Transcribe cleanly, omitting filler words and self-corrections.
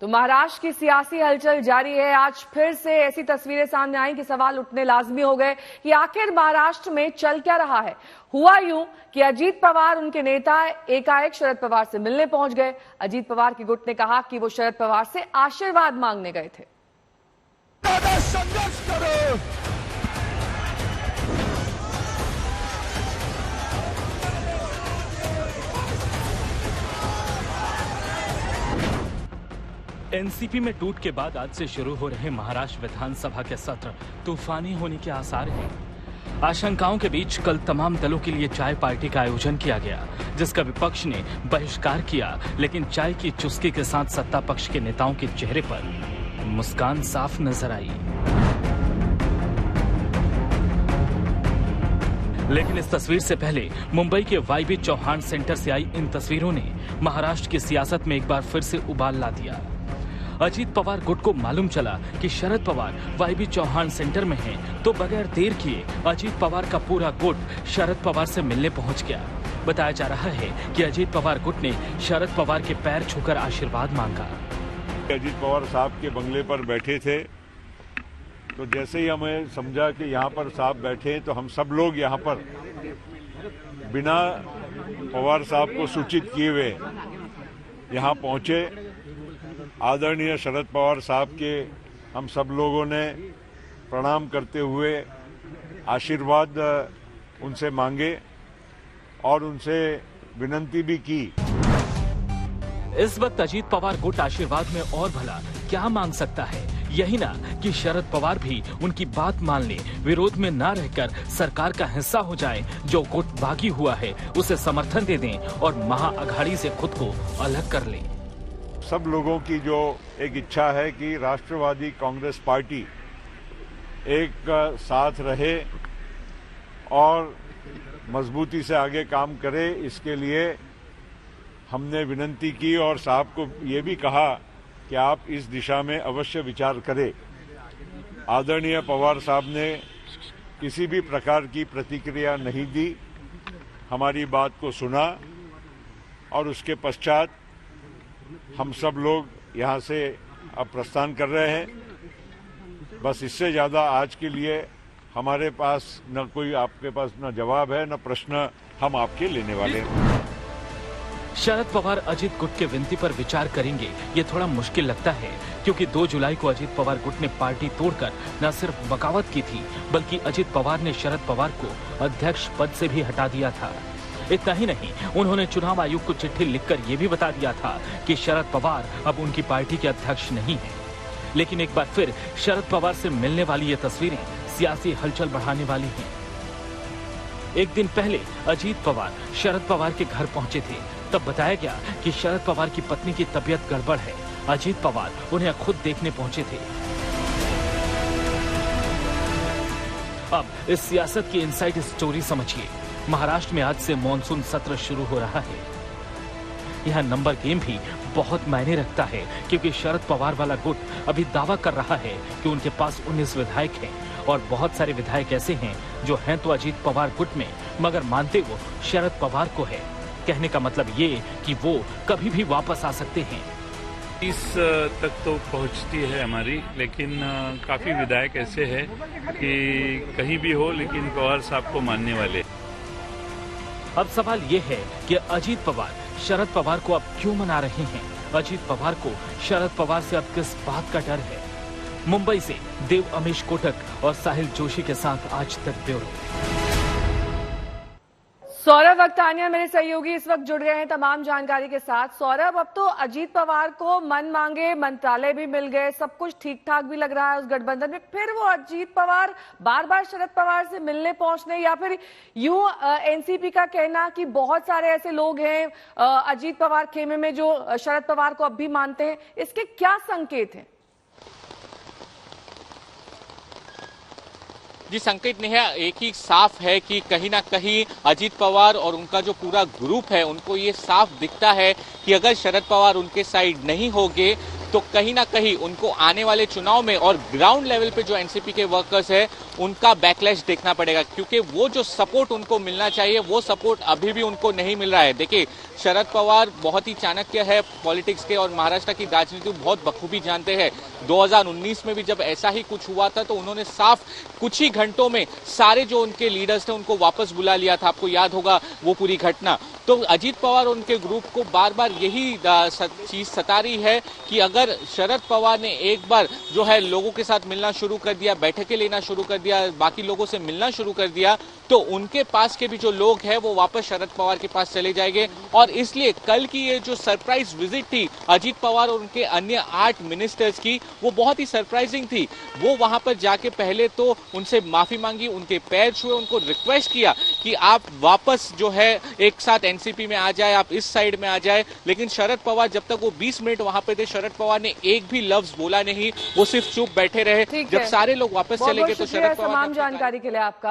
तो महाराष्ट्र की सियासी हलचल जारी है। आज फिर से ऐसी तस्वीरें सामने आई कि सवाल उठने लाजमी हो गए कि आखिर महाराष्ट्र में चल क्या रहा है। हुआ यूं कि अजीत पवार, उनके नेता एकाएक शरद पवार से मिलने पहुंच गए। अजीत पवार की गुट ने कहा कि वो शरद पवार से आशीर्वाद मांगने गए थे। संघर्ष करो, एनसीपी में टूट के बाद आज से शुरू हो रहे महाराष्ट्र विधानसभा के सत्र तूफानी होने के आसार हैं। आशंकाओं के बीच कल तमाम दलों के लिए चाय पार्टी का आयोजन किया गया, जिसका विपक्ष ने बहिष्कार किया, लेकिन चाय की चुस्की के साथ सत्ता पक्ष के नेताओं के चेहरे पर मुस्कान साफ नजर आई। लेकिन इस तस्वीर से पहले मुंबई के वाईबी चौहान सेंटर से आई इन तस्वीरों ने महाराष्ट्र की सियासत में एक बार फिर से उबाल ला दिया। अजीत पवार गुट को मालूम चला कि शरद पवार वाईबी चौहान सेंटर में हैं, तो बगैर देर किए अजीत पवार का पूरा गुट शरद पवार से मिलने पहुंच गया। बताया जा रहा है कि अजीत पवार गुट ने शरद पवार के पैर छूकर आशीर्वाद मांगा। अजीत पवार साहब के बंगले पर बैठे थे, तो जैसे ही हमें समझा कि यहाँ पर साहब बैठे, तो हम सब लोग यहाँ पर बिना पवार साहब को सूचित किए हुए यहाँ पहुंचे। आदरणीय शरद पवार साहब के हम सब लोगों ने प्रणाम करते हुए आशीर्वाद उनसे मांगे और उनसे विनती भी की। इस वक्त अजीत पवार गुट आशीर्वाद में और भला क्या मांग सकता है? यही ना कि शरद पवार भी उनकी बात मान ले, विरोध में ना रहकर सरकार का हिस्सा हो जाए, जो गुट बागी हुआ है उसे समर्थन दे दें और महाअघाड़ी से खुद को अलग कर लें। सब लोगों की जो एक इच्छा है कि राष्ट्रवादी कांग्रेस पार्टी एक साथ रहे और मजबूती से आगे काम करे, इसके लिए हमने विनती की और साहब को ये भी कहा कि आप इस दिशा में अवश्य विचार करें। आदरणीय पवार साहब ने किसी भी प्रकार की प्रतिक्रिया नहीं दी, हमारी बात को सुना और उसके पश्चात हम सब लोग यहाँ से अब प्रस्थान कर रहे हैं। बस इससे ज़्यादा आज के लिए हमारे पास न कोई आपके पास न जवाब है न प्रश्न हम आपके लेने वाले हैं। शरद पवार अजीत गुट के विनती पर विचार करेंगे, ये थोड़ा मुश्किल लगता है, क्योंकि 2 जुलाई को अजीत पवार गुट ने पार्टी तोड़कर न सिर्फ बगावत की थी, बल्कि अजीत पवार ने शरद पवार को अध्यक्ष पद से भी हटा दिया था। इतना ही नहीं, उन्होंने चुनाव आयोग को चिट्ठी लिखकर यह भी बता दिया था कि शरद पवार अब उनकी पार्टी के अध्यक्ष नहीं हैं। लेकिन एक बार फिर शरद पवार से मिलने वाली ये तस्वीरें सियासी हलचल बढ़ाने वाली हैं। एक दिन पहले अजीत पवार शरद पवार के घर पहुंचे थे, तब बताया गया कि शरद पवार की पत्नी की तबीयत गड़बड़ है। अजीत पवार उन्हें खुद देखने पहुंचे थे। अब इस सियासत की इनसाइड स्टोरी समझिए। महाराष्ट्र में आज से मॉनसून सत्र शुरू हो रहा है। यह नंबर गेम भी बहुत मायने रखता है, क्योंकि शरद पवार वाला गुट अभी दावा कर रहा है कि उनके पास 19 विधायक हैं और बहुत सारे विधायक ऐसे हैं जो हैं तो अजीत पवार गुट में, मगर मानते वो शरद पवार को है। कहने का मतलब ये कि वो कभी भी वापस आ सकते हैं। 30 तक तो पहुंचती है हमारी, लेकिन काफी विधायक ऐसे हैं कि कहीं भी हो लेकिन पवार साहब को मानने वाले। अब सवाल ये है कि अजीत पवार शरद पवार को अब क्यों मना रहे हैं? अजीत पवार को शरद पवार से अब किस बात का डर है? मुंबई से देव अमीश कोटक और साहिल जोशी के साथ आज तक ब्यूरो। सौरभ वक्तानिया मेरे सहयोगी इस वक्त जुड़ गए हैं तमाम जानकारी के साथ। सौरभ, अब तो अजीत पवार को मन मांगे मंत्रालय भी मिल गए, सब कुछ ठीक ठाक भी लग रहा है उस गठबंधन में, फिर वो अजीत पवार बार बार शरद पवार से मिलने पहुंचने, या फिर यूं एनसीपी का कहना कि बहुत सारे ऐसे लोग हैं अजीत पवार खेमे में जो शरद पवार को अब भी मानते हैं, इसके क्या संकेत हैं? जी संकेत नहीं है, एक ही साफ है कि कहीं ना कहीं अजीत पवार और उनका जो पूरा ग्रुप है उनको ये साफ दिखता है कि अगर शरद पवार उनके साइड नहीं होंगे तो कहीं ना कहीं उनको आने वाले चुनाव में और ग्राउंड लेवल पे जो एनसीपी के वर्कर्स है उनका बैकलैश देखना पड़ेगा, क्योंकि वो जो सपोर्ट उनको मिलना चाहिए वो सपोर्ट अभी भी उनको नहीं मिल रहा है। देखिए, शरद पवार बहुत ही चाणक्य है पॉलिटिक्स के और महाराष्ट्र की राजनीति बहुत बखूबी जानते हैं। 2019 में भी जब ऐसा ही कुछ हुआ था तो उन्होंने साफ कुछ ही घंटों में सारे जो उनके लीडर्स थे उनको वापस बुला लिया था। आपको याद होगा वो पूरी घटना। तो अजीत पवार और उनके ग्रुप को बार बार यही चीज सता रही है कि अगर शरद पवार ने एक बार जो है लोगों के साथ मिलना शुरू कर दिया, बैठकें लेना शुरू कर दिया, बाकी लोगों से मिलना शुरू कर दिया, तो उनके पास के भी जो लोग हैं वो वापस शरद पवार के पास चले जाएंगे। और इसलिए कल की ये जो सरप्राइज विजिट थी अजीत पवार और उनके अन्य 8 मिनिस्टर्स की, वो बहुत ही सरप्राइजिंग थी। वो वहां पर जाके पहले तो उनसे माफी मांगी, उनके पैर छुए, उनको रिक्वेस्ट किया कि आप वापस जो है एक साथ एनसीपी में आ जाए, आप इस साइड में आ जाए। लेकिन शरद पवार जब तक वो 20 मिनट वहां पे थे, शरद पवार ने एक भी लफ्ज बोला नहीं, वो सिर्फ चुप बैठे रहे। जब सारे लोग वापस चले गए तो शरद पवार तमाम जानकारी के लिए आपका